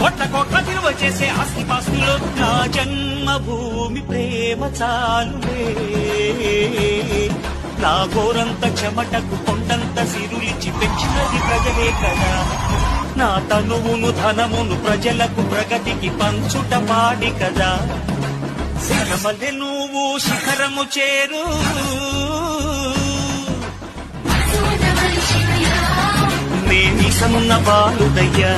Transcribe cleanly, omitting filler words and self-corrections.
కోట్ల కోట్ల విలువ చేసే ఆస్తిపాస్తులు నా జన్మభూమి ప్రేమ చాలులే నా గోరంత చెమటకు కొండంత సిరులిచి పెంచినది ప్రజలే కదా నా తనువును ధనమును ప్రజలకు ప్రగతికి పంచుట పాడి కదా శిఖమలె నువ్వు శిఖరము చేరు నేని సన్న బాలుదయ్యా